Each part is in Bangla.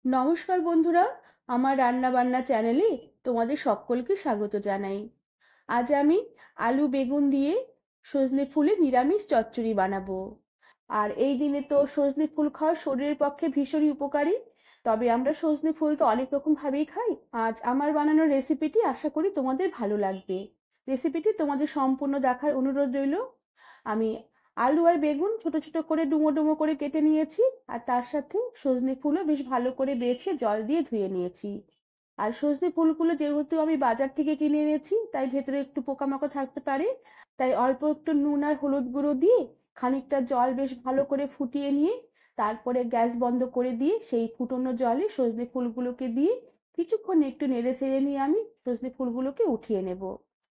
নমস্কার বন্ধুরা, আমার রান্না বান্না চ্যানেলে তোমাদের সকলকে স্বাগত জানাই। আজ আমি আলু বেগুন দিয়ে সজনে ফুলের নিরামিষ চচ্চড়ি বানাবো। আর এই দিনে তো সজনে ফুল খাওয়া শরীরের পক্ষে ভীষণই উপকারী। তবে আমরা সজনে ফুল তো অনেক রকম ভাবেই খাই। আজ আমার বানানো রেসিপিটি আশা করি তোমাদের ভালো লাগবে। রেসিপিটি তোমাদের সম্পূর্ণ দেখার অনুরোধ রইল। আমি আলু আর বেগুন ছোট ছোট করে ডুমো ডুমো করে কেটে নিয়েছি, আর তার সাথে সজনে ফুলও বেশ ভালো করে বেছে জল দিয়ে ধুয়ে নিয়েছি। আর সজনে ফুলগুলো যেহেতু আমি বাজার থেকে কিনে এনেছি, তাই ভেতরে একটু পোকামাকড় থাকতে পারে। তাই অল্প একটু নুন আর হলুদ গুঁড়ো দিয়ে খানিকটা জল বেশ ভালো করে ফুটিয়ে নিয়ে তারপরে গ্যাস বন্ধ করে দিয়ে সেই ফুটনো জলে সজনে ফুলগুলোকে দিয়ে কিছুক্ষণ একটু নেড়ে চেড়ে নিয়ে আমি সজনে ফুলগুলোকে উঠিয়ে নেব।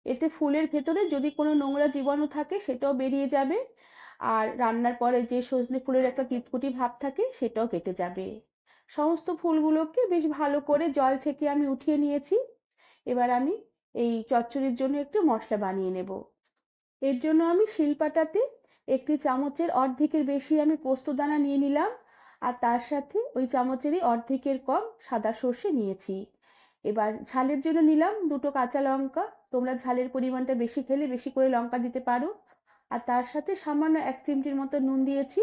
এতে ফুলের ভেতরে যদি কোনো নোংরা জীবাণু থাকে সেটাও বেরিয়ে যাবে, আর রান্নার পরে যে সজনে ফুলের একটা তিতকুটি ভাব থাকে সেটাও কেটে যাবে। সমস্ত ফুলগুলোকে বেশ ভালো করে জল ছেঁকে আমি উঠিয়ে নিয়েছি। এবার আমি এই চচ্চড়ির জন্য একটু মশলা বানিয়ে নেব। এর জন্য আমি শিলপাটাতে একটি চামচের অর্ধেকের বেশি আমি পোস্তদানা নিয়ে নিলাম, আর তার সাথে ওই চামচেরই অর্ধেকের কম সাদা সর্ষে নিয়েছি। এবার ঝালের জন্য নিলাম দুটো কাঁচা লঙ্কা। তোমরা ঝালের পরিমাণটা বেশি খেলে বেশি করে লঙ্কা দিতে পারো। আর তার সাথে সামান্য 1 চিমটির মতো নুন দিয়েছি।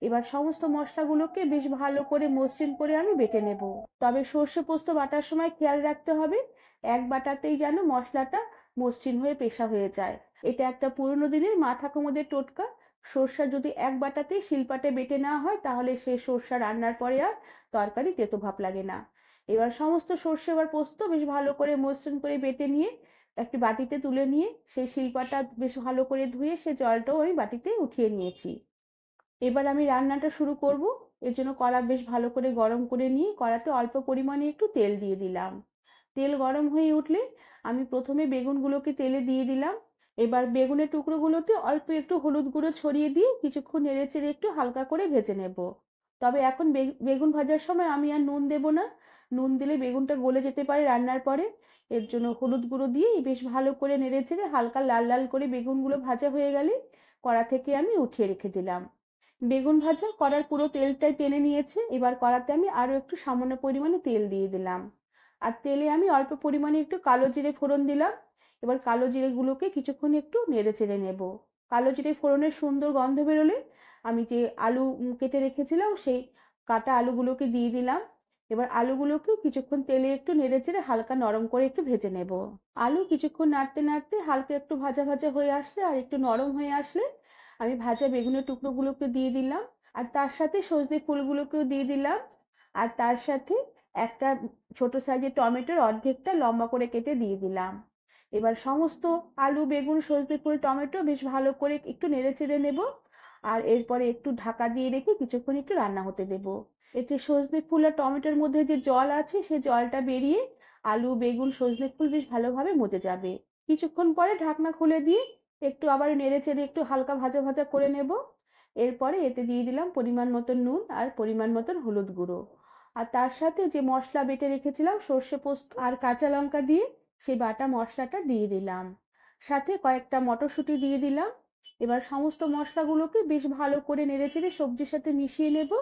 এবার সমস্ত মশলাগুলোকে বেশ ভালো করে মসৃণ করে আমি বেটে নেব। তবে সর্ষে পোস্ত বাটার সময় খেয়াল রাখতে হবে এক বাটাতেই যেন মশলাটা মসৃণ হয়ে পেশা হয়ে যায়। এটা একটা পুরোনো দিনের মা ঠাকুমাদের টোটকা। সর্ষা যদি এক বাটাতেই শিলপাটে বেটে নেওয়া হয় তাহলে সে সর্ষা রান্নার পরে আর তরকারি তেতো ভাব লাগে না। এবার সমস্ত সর্ষে এবার পোস্ত বেশ ভালো করে মসৃণ করে বেটে নিয়ে একটি বাটিতে তুলে নিয়ে সেই শিলপাটা বেশ ভালো করে ধুয়ে সে জলটাও আমি বাটিতে উঠিয়ে নিয়েছি। এবার আমি রান্নাটা শুরু করব। এর জন্য কড়া বেশ ভালো করে গরম করে নিয়ে কড়াতে অল্প পরিমাণে একটু তেল দিয়ে দিলাম। তেল গরম হয়ে উঠলে আমি প্রথমে বেগুনগুলোকে তেলে দিয়ে দিলাম। এবার বেগুনের টুকরোগুলোতে অল্প একটু হলুদ গুঁড়ো ছড়িয়ে দিয়ে কিছুক্ষণ নেড়ে চেড়ে একটু হালকা করে ভেজে নেব। তবে এখন বেগুন ভাজার সময় আমি আর নুন দেব না। নুন দিলে বেগুনটা গলে যেতে পারে রান্নার পরে। এর জন্য হলুদ গুঁড়ো দিয়ে বেশ ভালো করে নেড়ে চেড়ে হালকা লাল লাল করে বেগুনগুলো ভাজা হয়ে গেলে কড়া থেকে আমি উঠিয়ে রেখে দিলাম। বেগুন ভাজা কড়ার পুরো তেলটাই টেনে নিয়েছে। এবার কড়াতে আমি আরো একটু সামান্য পরিমাণে তেল দিয়ে দিলাম। আর তেলে আমি অল্প পরিমাণে একটু কালো জিরে ফোড়ন দিলাম। এবার কালো জিরেগুলোকে কিছুক্ষণ একটু নেড়ে চেড়ে নেব। কালো জিরে ফোড়নের সুন্দর গন্ধ বেরোলে আমি যে আলু কেটে রেখেছিলাম সেই কাটা আলুগুলোকে দিয়ে দিলাম। এবার আলুগুলোকেও কিছুক্ষণ তেলে একটু নেড়ে চেড়ে হালকা নরম করে একটু ভেজে নেব। আলু কিছুক্ষণ নাড়তে নাড়তে হালকা একটু ভাজা ভাজা হয়ে আসলে আর একটু নরম হয়ে আসলে আমি ভাজা বেগুনের টুকরোগুলোকে দিয়ে দিলাম। আর তার সাথে সজনে ফুলগুলোকেও দিয়ে দিলাম। আর তার সাথে একটা ছোট সাইজের টমেটোর অর্ধেকটা লম্বা করে কেটে দিয়ে দিলাম। এবার সমস্ত আলু বেগুন সজনে ফুল টমেটো বেশ ভালো করে একটু নেড়ে চেড়ে নেব। আর এরপরে একটু ঢাকা দিয়ে রেখে কিছুক্ষণ একটু রান্না হতে দেব। এতে সজনে ফুল আর টমেটোর মধ্যে যে জল আছে সেই জলটা বেরিয়ে আলু বেগুন সজনে ফুল বেশ ভালোভাবে মজে যাবে। কিছুক্ষণ পরে ঢাকনা খুলে দিয়ে একটু আবার নেড়ে চেড়ে একটু হালকা ভাজা ভাজা করে নেব। এরপরে এতে দিয়ে দিলাম পরিমাণ মতো নুন আর পরিমাণ মতন হলুদ গুঁড়ো। আর তার সাথে যে মশলা বেটে রেখেছিলাম সর্ষে পোস্ত আর কাঁচা লঙ্কা দিয়ে সেই বাটা মশলাটা দিয়ে দিলাম। সাথে কয়েকটা মটরশুঁটি দিয়ে দিলাম। এবার সমস্ত মশলাগুলোকে বেশ ভালো করে নেড়েচেড়ে সবজির সাথে মিশিয়ে নেব।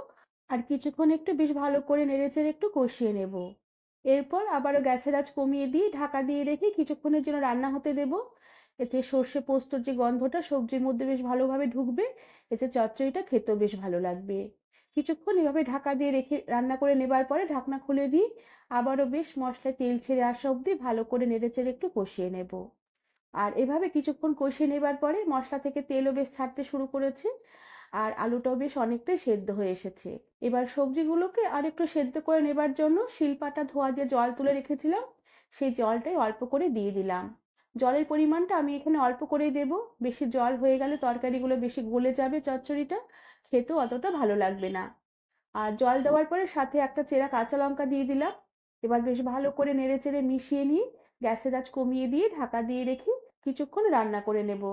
আর কিছুক্ষণ একটু বেশ ভালো করে নেড়েচেড়ে একটু কষিয়ে নেব। এরপর আবারও গ্যাসের আঁচ কমিয়ে দিয়ে ঢাকা দিয়ে রেখে কিছুক্ষণের জন্য রান্না হতে দেব। এতে সর্ষে পোস্তর যে গন্ধটা সবজির মধ্যে বেশ ভালোভাবে ঢুকবে। এতে চচ্চড়িটা খেতেও বেশ ভালো লাগবে। কিছুক্ষণ এভাবে ঢাকা দিয়ে রেখে রান্না করে নেবার পরে ঢাকনা খুলে দিয়ে আবারও বেশ মশলায় তেল ছেড়ে আসা অবধি ভালো করে নেড়েচেড়ে একটু কষিয়ে নেব। আর এভাবে কিছুক্ষণ কষিয়ে নেবার পরে মশলা থেকে তেলও বেশ ছাড়তে শুরু করেছে। আর আলুটাও বেশ অনেকটাই সেদ্ধ হয়ে এসেছে। এবার সবজিগুলোকে আর একটু সেদ্ধ করে নেবার জন্য শিলপাটা ধোয়া যে জল তুলে রেখেছিলাম সেই জলটাই অল্প করে দিয়ে দিলাম। জলের পরিমাণটা আমি এখানে অল্প করেই দেব। বেশি জল হয়ে গেলে তরকারিগুলো বেশি গলে যাবে, চচ্চড়িটা খেতেও অতটা ভালো লাগবে না। আর জল দেওয়ার পরে সাথে একটা চেরা কাঁচা লঙ্কা দিয়ে দিলাম। এবার বেশ ভালো করে নেড়েচেড়ে মিশিয়ে নিয়ে গ্যাসের আঁচ কমিয়ে দিয়ে ঢাকা দিয়ে রেখে কিছুক্ষণ রান্না করে নেব।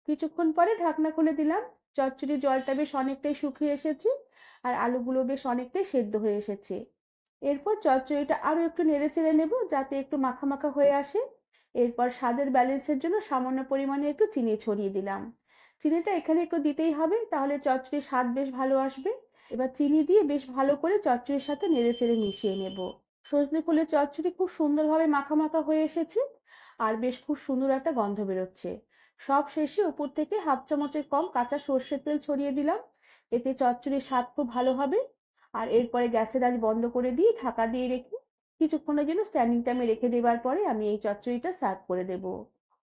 কিছুক্ষণ পরে ঢাকনা খুলে দিলাম। চচ্চড়ির জলটা বেশ অনেকটাই শুকিয়ে এসেছে। আর আলুগুলো বেশ অনেকটাই সেদ্ধ হয়ে এসেছে। এরপর চচ্চড়িটা আরো একটু নেড়েচেড়ে নেব যাতে একটু মাখা মাখা হয়ে আসে। এরপর স্বাদের ব্যালেন্সের জন্য সামান্য পরিমাণে একটু চিনি ছড়িয়ে দিলাম। চিনিটা এখানে একটু দিতেই হবে, তাহলে চচ্চড়ির স্বাদ বেশ ভালো আসবে। এবার চিনি দিয়ে বেশ ভালো করে চচ্চড়ির সাথে নেড়েচেড়ে মিশিয়ে নেব। সজনে ফুলের চচ্চড়ি খুব সুন্দরভাবে মাখা মাখা হয়ে এসেছে, আর বেশ খুব সুন্দর একটা গন্ধ বেরোচ্ছে। সব শেষে উপর থেকে হাফ চামচের কম কাঁচা সর্ষের তেল ছড়িয়ে দিলাম। এতে চচ্চড়ির স্বাদ খুব ভালো হবে। আর এরপরে গ্যাসের আঁচ বন্ধ করে দিয়ে ঢাকা দিয়ে রেখে কিছুক্ষণের জন্য স্ট্যান্ডিং টাইমে রেখে দেওয়ার পরে আমি এই চচ্চড়িটা সার্ভ করে দেব।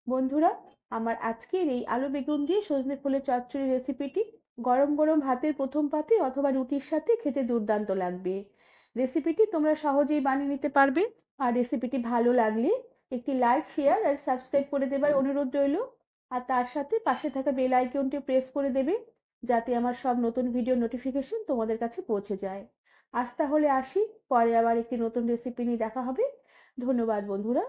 বন্ধুরা, আমার আজকের এই আলু বেগুন দিয়ে সজনে ফুলের চচ্চড়ি রেসিপিটি গরম গরম ভাতের প্রথম পাতে অথবা রুটির সাথে খেতে দুর্দান্ত লাগবে। রেসিপিটি তোমরা সহজেই বানিয়ে নিতে পারবে। আর রেসিপিটি ভালো লাগলে একটি লাইক, শেয়ার আর সাবস্ক্রাইব করে দেবার অনুরোধ রইল। আর তার সাথে পাশে থাকা বেল আইকনটি প্রেস করে দেবে, যাতে আমার সব নতুন ভিডিও নোটিফিকেশন তোমাদের কাছে পৌঁছে যায়। আজ তাহলে আসি, পরে আবার একটি নতুন রেসিপি নিয়ে দেখা হবে। ধন্যবাদ বন্ধুরা।